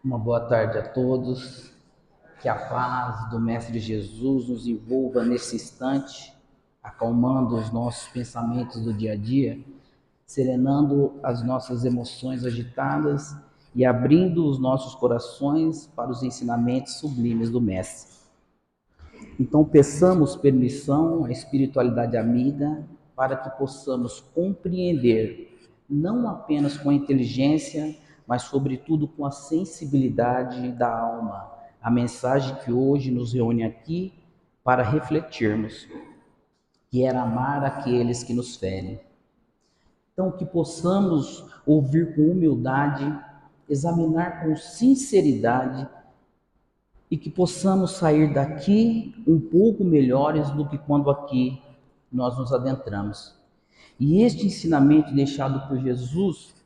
Uma boa tarde a todos, que a paz do Mestre Jesus nos envolva nesse instante, acalmando os nossos pensamentos do dia a dia, serenando as nossas emoções agitadas e abrindo os nossos corações para os ensinamentos sublimes do Mestre. Então, peçamos permissão à espiritualidade amiga para que possamos compreender, não apenas com a inteligência, mas sobretudo com a sensibilidade da alma, a mensagem que hoje nos reúne aqui para refletirmos, que era amar aqueles que nos ferem. Então, que possamos ouvir com humildade, examinar com sinceridade e que possamos sair daqui um pouco melhores do que quando aqui nós nos adentramos. E este ensinamento deixado por Jesus,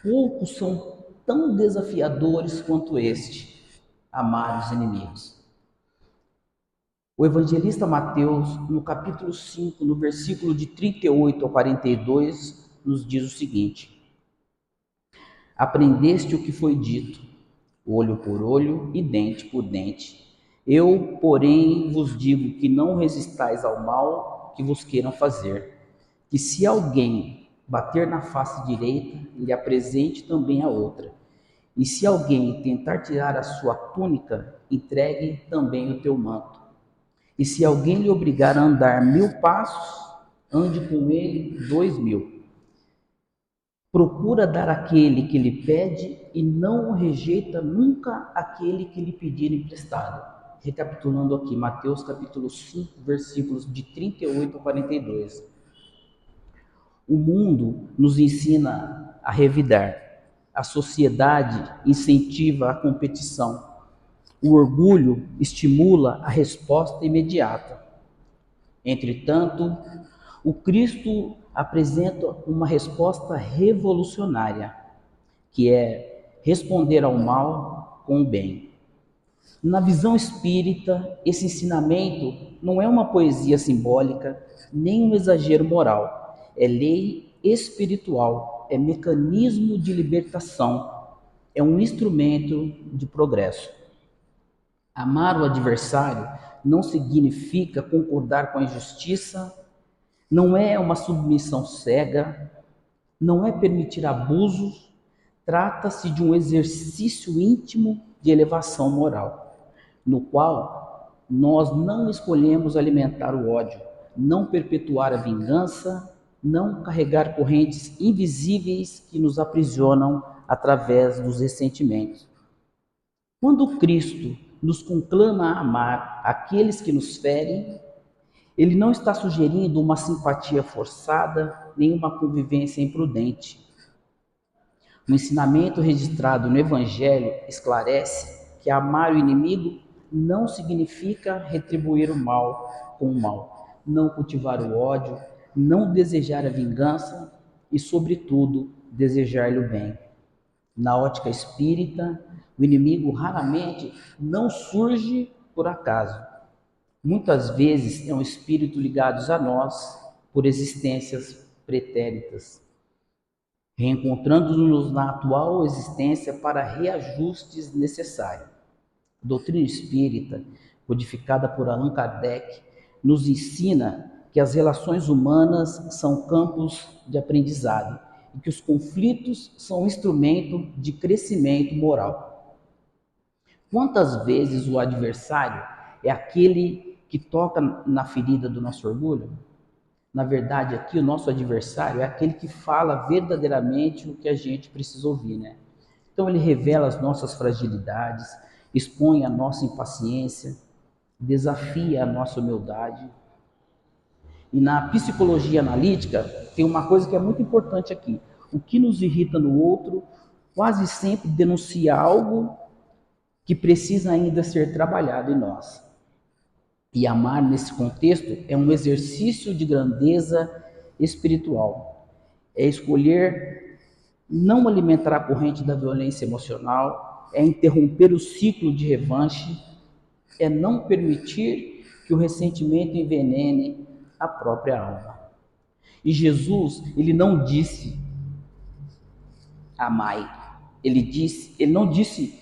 poucos são tão desafiadores quanto este: amar os inimigos. O evangelista Mateus, no capítulo 5, no versículo de 38 a 42, nos diz o seguinte: aprendeste o que foi dito, olho por olho e dente por dente. Eu, porém, vos digo que não resistais ao mal que vos queiram fazer, que se alguém bater na face direita, lhe apresente também a outra. E se alguém tentar tirar a sua túnica, entregue também o teu manto. E se alguém lhe obrigar a andar 1000 passos, ande com ele 2000. Procura dar àquele que lhe pede e não rejeita nunca aquele que lhe pedir emprestado. Recapitulando aqui, Mateus capítulo 5, versículos de 38 a 42. O mundo nos ensina a revidar. A sociedade incentiva a competição. O orgulho estimula a resposta imediata. Entretanto, o Cristo apresenta uma resposta revolucionária, que é responder ao mal com o bem. Na visão espírita, esse ensinamento não é uma poesia simbólica, nem um exagero moral. É lei espiritual, é mecanismo de libertação, é um instrumento de progresso. Amar o adversário não significa concordar com a injustiça, não é uma submissão cega, não é permitir abusos, trata-se de um exercício íntimo de elevação moral, no qual nós não escolhemos alimentar o ódio, não perpetuar a vingança, não carregar correntes invisíveis que nos aprisionam através dos ressentimentos. Quando Cristo nos conclama a amar aqueles que nos ferem, ele não está sugerindo uma simpatia forçada, nem uma convivência imprudente. O ensinamento registrado no Evangelho esclarece que amar o inimigo não significa retribuir o mal com o mal, não cultivar o ódio, não desejar a vingança e, sobretudo, desejar-lhe o bem. Na ótica espírita, o inimigo raramente não surge por acaso. Muitas vezes é um espírito ligado a nós por existências pretéritas, reencontrando-nos na atual existência para reajustes necessários. A doutrina espírita, codificada por Allan Kardec, nos ensina que as relações humanas são campos de aprendizado e que os conflitos são instrumento de crescimento moral. Quantas vezes o adversário é aquele que toca na ferida do nosso orgulho? Na verdade, aqui o nosso adversário é aquele que fala verdadeiramente o que a gente precisa ouvir, né? Então ele revela as nossas fragilidades, expõe a nossa impaciência, desafia a nossa humildade. E na psicologia analítica tem uma coisa que é muito importante aqui. O que nos irrita no outro quase sempre denuncia algo que precisa ainda ser trabalhado em nós. E amar nesse contexto é um exercício de grandeza espiritual. É escolher não alimentar a corrente da violência emocional, é interromper o ciclo de revanche, é não permitir que o ressentimento envenene a própria alma. E Jesus, ele não disse amai. Ele não disse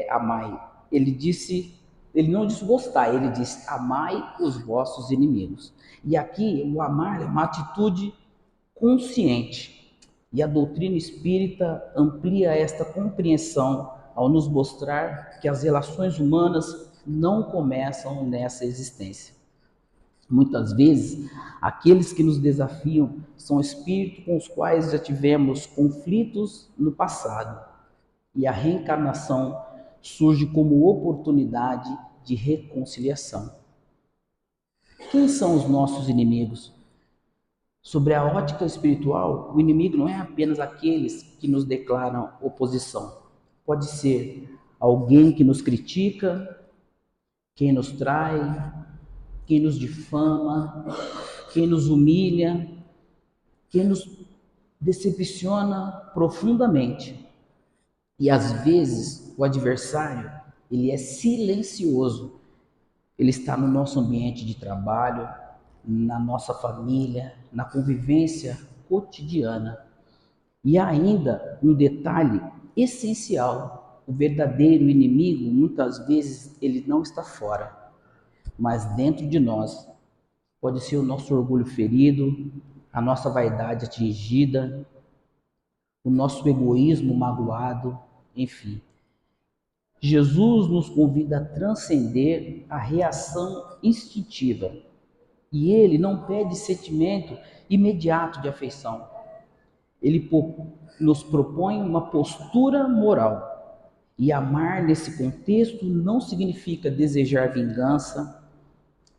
amai. Ele não disse gostar, ele disse amai os vossos inimigos. E aqui o amar é uma atitude consciente. E a doutrina espírita amplia esta compreensão ao nos mostrar que as relações humanas não começam nessa existência. Muitas vezes, aqueles que nos desafiam são espíritos com os quais já tivemos conflitos no passado, e a reencarnação surge como oportunidade de reconciliação. Quem são os nossos inimigos? Sobre a ótica espiritual, o inimigo não é apenas aqueles que nos declaram oposição. Pode ser alguém que nos critica, quem nos trai, quem nos difama, quem nos humilha, quem nos decepciona profundamente. E às vezes o adversário, ele é silencioso. Ele está no nosso ambiente de trabalho, na nossa família, na convivência cotidiana. E há ainda um detalhe essencial: o verdadeiro inimigo, muitas vezes, ele não está fora, mas dentro de nós. Pode ser o nosso orgulho ferido, a nossa vaidade atingida, o nosso egoísmo magoado, enfim. Jesus nos convida a transcender a reação instintiva. E ele não pede sentimento imediato de afeição. Ele nos propõe uma postura moral. E amar nesse contexto não significa desejar vingança,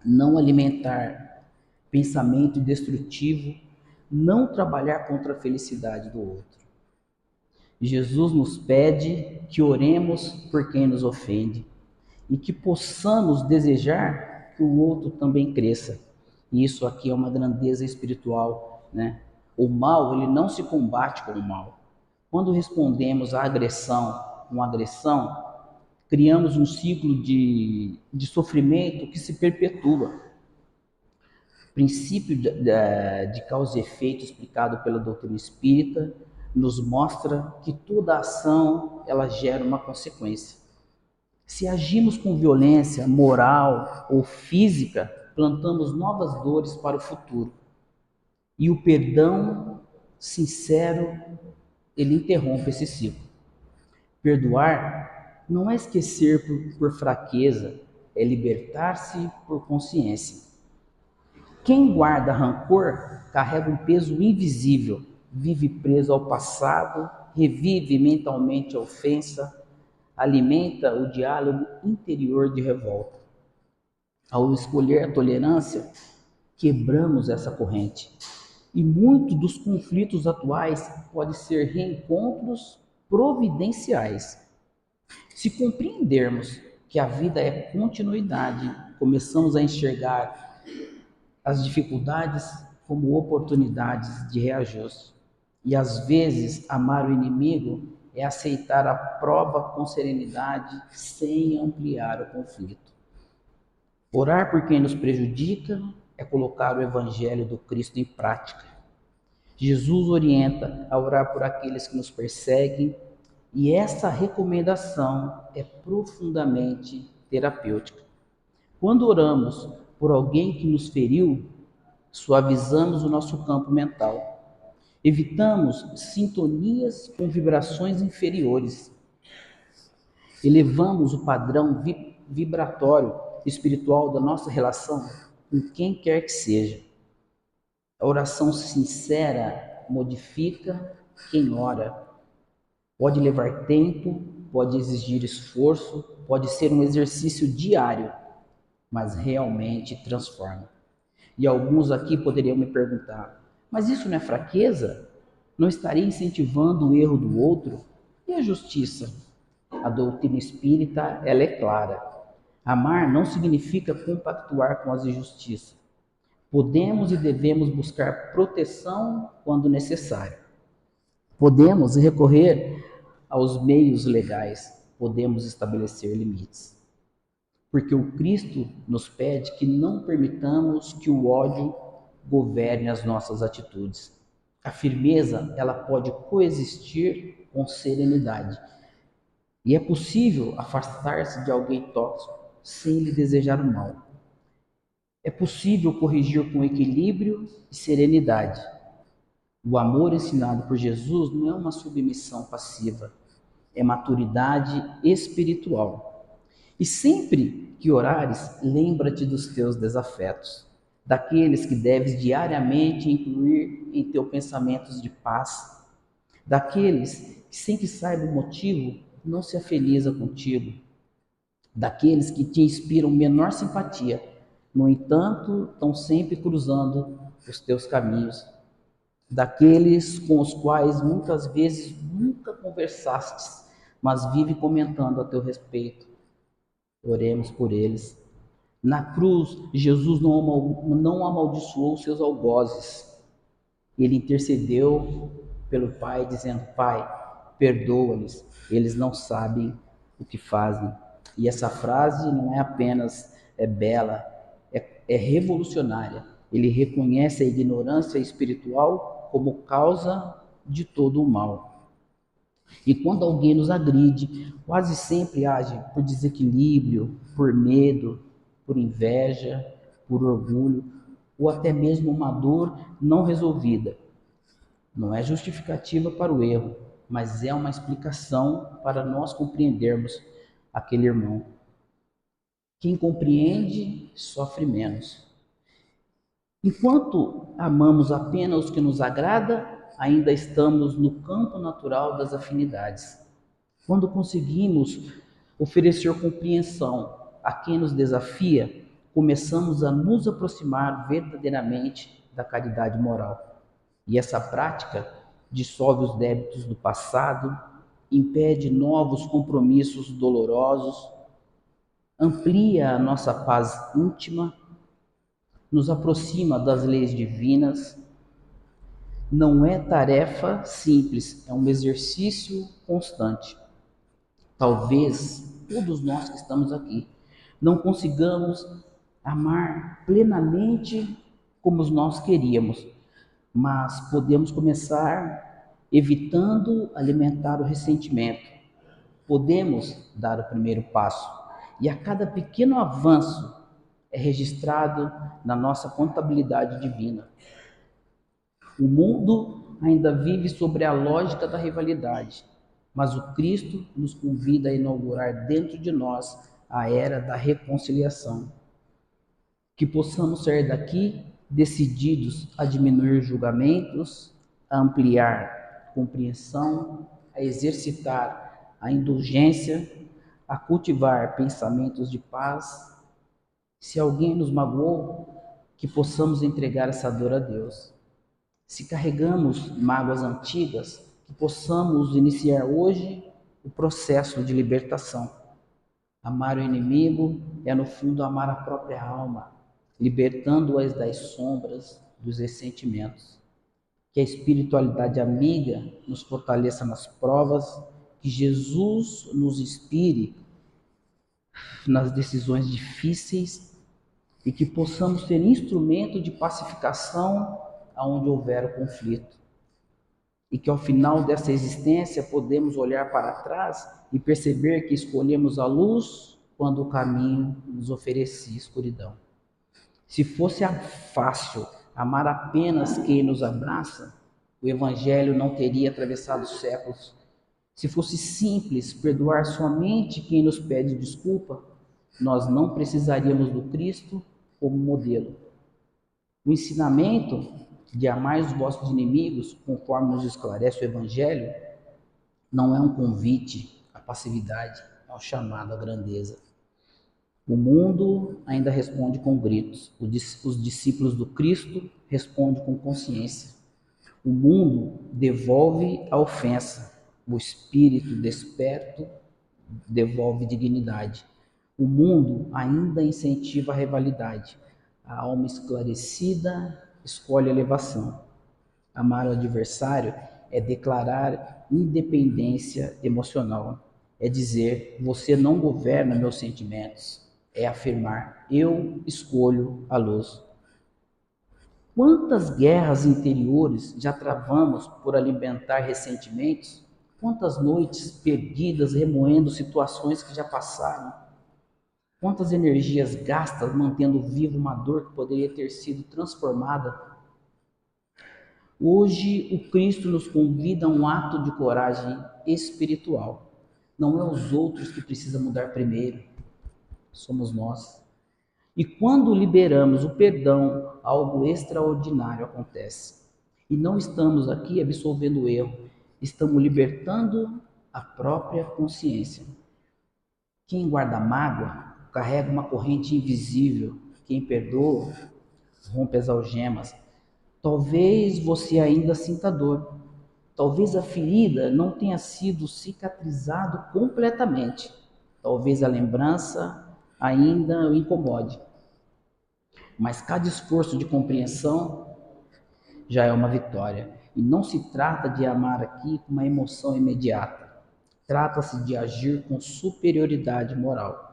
não alimentar pensamento destrutivo, não trabalhar contra a felicidade do outro. Jesus nos pede que oremos por quem nos ofende e que possamos desejar que o outro também cresça. E isso aqui é uma grandeza espiritual, né? O mal, ele não se combate com o mal. Quando respondemos à agressão com agressão, criamos um ciclo de sofrimento que se perpetua. O princípio de causa e efeito explicado pela doutrina espírita nos mostra que toda ação ela gera uma consequência. Se agimos com violência moral ou física, plantamos novas dores para o futuro. E o perdão sincero, ele interrompe esse ciclo. Perdoar não é esquecer por fraqueza, é libertar-se por consciência. Quem guarda rancor carrega um peso invisível, vive preso ao passado, revive mentalmente a ofensa, alimenta o diálogo interior de revolta. Ao escolher a tolerância, quebramos essa corrente. E muitos dos conflitos atuais podem ser reencontros providenciais. Se compreendermos que a vida é continuidade, começamos a enxergar as dificuldades como oportunidades de reajuste. E às vezes, amar o inimigo é aceitar a prova com serenidade, sem ampliar o conflito. Orar por quem nos prejudica é colocar o evangelho do Cristo em prática. Jesus orienta a orar por aqueles que nos perseguem, e essa recomendação é profundamente terapêutica. Quando oramos por alguém que nos feriu, suavizamos o nosso campo mental. Evitamos sintonias com vibrações inferiores. Elevamos o padrão vibratório espiritual da nossa relação com quem quer que seja. A oração sincera modifica quem ora. Pode levar tempo, pode exigir esforço, pode ser um exercício diário, mas realmente transforma. E alguns aqui poderiam me perguntar: mas isso não é fraqueza? Não estaria incentivando o erro do outro? E a justiça? A doutrina espírita, ela é clara. Amar não significa compactuar com as injustiças. Podemos e devemos buscar proteção quando necessário. Podemos recorrer aos meios legais, podemos estabelecer limites. Porque o Cristo nos pede que não permitamos que o ódio governe as nossas atitudes. A firmeza, ela pode coexistir com serenidade. E é possível afastar-se de alguém tóxico sem lhe desejar o mal. É possível corrigir com equilíbrio e serenidade. O amor ensinado por Jesus não é uma submissão passiva, é maturidade espiritual. E sempre que orares, lembra-te dos teus desafetos, daqueles que deves diariamente incluir em teus pensamentos de paz, daqueles que, sem que saiba o motivo, não se afeliza contigo, daqueles que te inspiram menor simpatia, no entanto, estão sempre cruzando os teus caminhos, daqueles com os quais muitas vezes nunca conversastes, mas vive comentando a teu respeito. Oremos por eles. Na cruz, Jesus não amaldiçoou seus algozes. Ele intercedeu pelo Pai, dizendo: Pai, perdoa-lhes, eles não sabem o que fazem. E essa frase não é apenas bela, é revolucionária. Ele reconhece a ignorância espiritual como causa de todo o mal. E quando alguém nos agride, quase sempre age por desequilíbrio, por medo, por inveja, por orgulho, ou até mesmo uma dor não resolvida. Não é justificativa para o erro, mas é uma explicação para nós compreendermos aquele irmão. Quem compreende sofre menos. Enquanto amamos apenas os que nos agrada, ainda estamos no campo natural das afinidades. Quando conseguimos oferecer compreensão a quem nos desafia, começamos a nos aproximar verdadeiramente da caridade moral. E essa prática dissolve os débitos do passado, impede novos compromissos dolorosos, amplia a nossa paz íntima, nos aproxima das leis divinas. Não é tarefa simples, é um exercício constante. Talvez todos nós que estamos aqui não consigamos amar plenamente como nós queríamos, mas podemos começar evitando alimentar o ressentimento. Podemos dar o primeiro passo e a cada pequeno avanço é registrado na nossa contabilidade divina. O mundo ainda vive sobre a lógica da rivalidade, mas o Cristo nos convida a inaugurar dentro de nós a era da reconciliação. Que possamos sair daqui decididos a diminuir julgamentos, a ampliar compreensão, a exercitar a indulgência, a cultivar pensamentos de paz. Se alguém nos magoou, que possamos entregar essa dor a Deus. Se carregamos mágoas antigas, que possamos iniciar hoje o processo de libertação. Amar o inimigo é, no fundo, amar a própria alma, libertando-as das sombras, dos ressentimentos. Que a espiritualidade amiga nos fortaleça nas provas, que Jesus nos inspire nas decisões difíceis e que possamos ser instrumento de pacificação aonde houver o conflito. E que ao final dessa existência podemos olhar para trás e perceber que escolhemos a luz quando o caminho nos oferecia escuridão. Se fosse fácil amar apenas quem nos abraça, o Evangelho não teria atravessado séculos. Se fosse simples perdoar somente quem nos pede desculpa, nós não precisaríamos do Cristo como modelo. O ensinamento de amar os vossos inimigos, conforme nos esclarece o Evangelho, não é um convite à passividade, é um chamado à grandeza. O mundo ainda responde com gritos, os discípulos do Cristo respondem com consciência. O mundo devolve a ofensa, o espírito desperto devolve dignidade. O mundo ainda incentiva a rivalidade. A alma esclarecida escolhe a elevação. Amar o adversário é declarar independência emocional. É dizer, você não governa meus sentimentos. É afirmar, eu escolho a luz. Quantas guerras interiores já travamos por alimentar ressentimentos? Quantas noites perdidas remoendo situações que já passaram? Quantas energias gastas mantendo viva uma dor que poderia ter sido transformada? Hoje, o Cristo nos convida a um ato de coragem espiritual. Não é os outros que precisam mudar primeiro, somos nós. E quando liberamos o perdão, algo extraordinário acontece. E não estamos aqui absolvendo o erro, estamos libertando a própria consciência. Quem guarda mágoa carrega uma corrente invisível. Quem perdoa rompe as algemas. Talvez você ainda sinta dor. Talvez a ferida não tenha sido cicatrizado completamente. Talvez a lembrança ainda o incomode. Mas cada esforço de compreensão já é uma vitória. E não se trata de amar aqui com uma emoção imediata. Trata-se de agir com superioridade moral.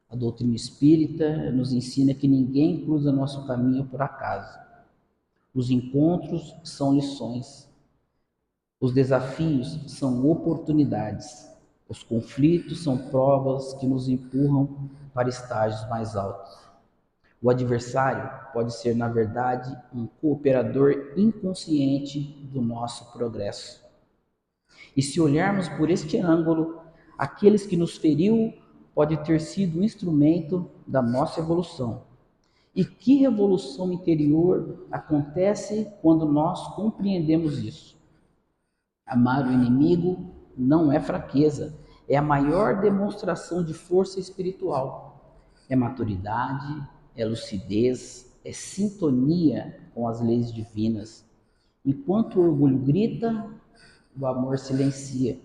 A doutrina espírita nos ensina que ninguém cruza nosso caminho por acaso. Os encontros são lições. Os desafios são oportunidades. Os conflitos são provas que nos empurram para estágios mais altos. O adversário pode ser, na verdade, um cooperador inconsciente do nosso progresso. E se olharmos por este ângulo, aqueles que nos feriu pode ter sido um instrumento da nossa evolução. E que revolução interior acontece quando nós compreendemos isso? Amar o inimigo não é fraqueza, é a maior demonstração de força espiritual. É maturidade, é lucidez, é sintonia com as leis divinas. Enquanto o orgulho grita, o amor silencia.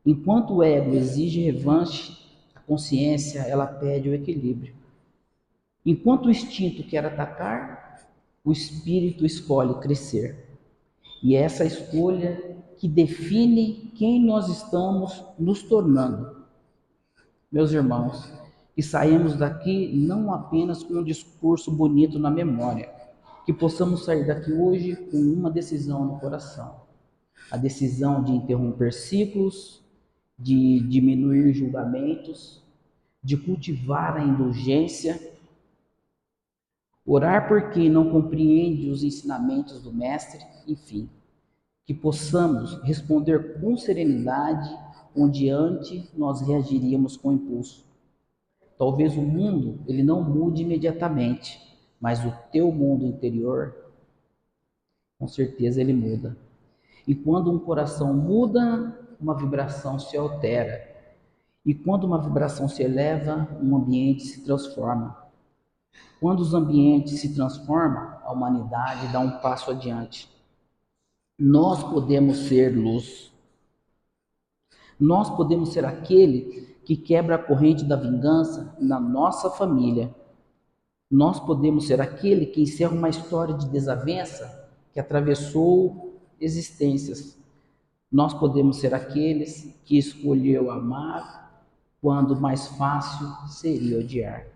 Enquanto o ego exige revanche, a consciência ela pede o equilíbrio. Enquanto o instinto quer atacar, o espírito escolhe crescer. E é essa escolha que define quem nós estamos nos tornando. Meus irmãos, que saímos daqui não apenas com um discurso bonito na memória, que possamos sair daqui hoje com uma decisão no coração. A decisão de interromper ciclos, de diminuir julgamentos, de cultivar a indulgência, orar por quem não compreende os ensinamentos do Mestre, enfim, que possamos responder com serenidade onde antes nós reagiríamos com impulso. Talvez o mundo ele não mude imediatamente, mas o teu mundo interior, com certeza ele muda. E quando um coração muda, uma vibração se altera. E quando uma vibração se eleva, um ambiente se transforma. Quando os ambientes se transformam, a humanidade dá um passo adiante. Nós podemos ser luz. Nós podemos ser aquele que quebra a corrente da vingança na nossa família. Nós podemos ser aquele que encerra uma história de desavença que atravessou existências. Nós podemos ser aqueles que escolheu amar quando mais fácil seria odiar.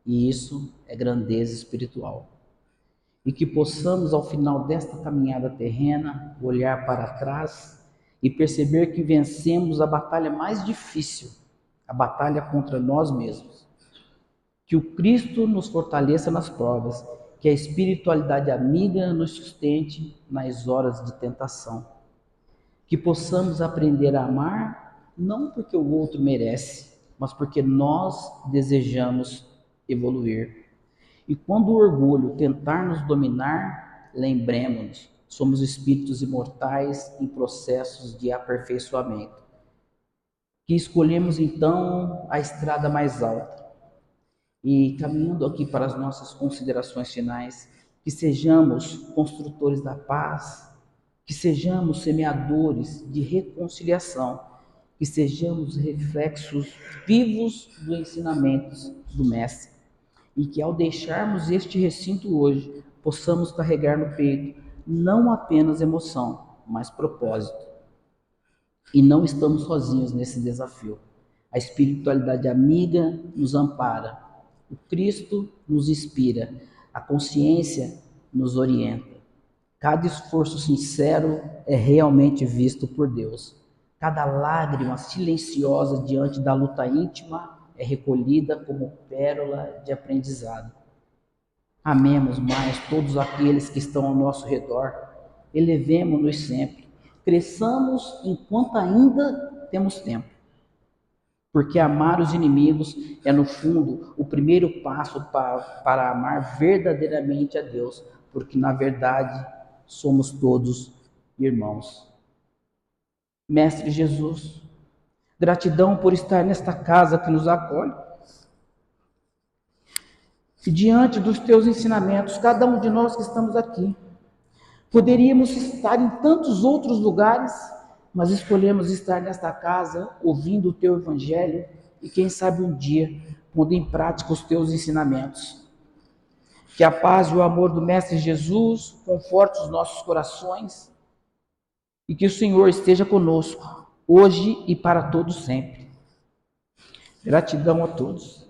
E isso é grandeza espiritual. E que possamos, ao final desta caminhada terrena, olhar para trás e perceber que vencemos a batalha mais difícil, a batalha contra nós mesmos. Que o Cristo nos fortaleça nas provas, que a espiritualidade amiga nos sustente nas horas de tentação. Que possamos aprender a amar, não porque o outro merece, mas porque nós desejamos evoluir. E quando o orgulho tentar nos dominar, lembremos-nos, somos espíritos imortais em processos de aperfeiçoamento. Que escolhemos então a estrada mais alta. E caminhando aqui para as nossas considerações finais, que sejamos construtores da paz, que sejamos semeadores de reconciliação, que sejamos reflexos vivos dos ensinamentos do Mestre, e que ao deixarmos este recinto hoje, possamos carregar no peito não apenas emoção, mas propósito. E não estamos sozinhos nesse desafio. A espiritualidade amiga nos ampara, o Cristo nos inspira, a consciência nos orienta. Cada esforço sincero é realmente visto por Deus. Cada lágrima silenciosa diante da luta íntima é recolhida como pérola de aprendizado. Amemos mais todos aqueles que estão ao nosso redor. Elevemo-nos sempre. Cresçamos enquanto ainda temos tempo. Porque amar os inimigos é, no fundo, o primeiro passo para amar verdadeiramente a Deus. Porque, na verdade, somos todos irmãos. Mestre Jesus, gratidão por estar nesta casa que nos acolhe. E diante dos teus ensinamentos, cada um de nós que estamos aqui, poderíamos estar em tantos outros lugares, mas escolhemos estar nesta casa, ouvindo o teu evangelho e quem sabe um dia pondo em prática os teus ensinamentos. Que a paz e o amor do Mestre Jesus confortem os nossos corações e que o Senhor esteja conosco, hoje e para todos sempre. Gratidão a todos.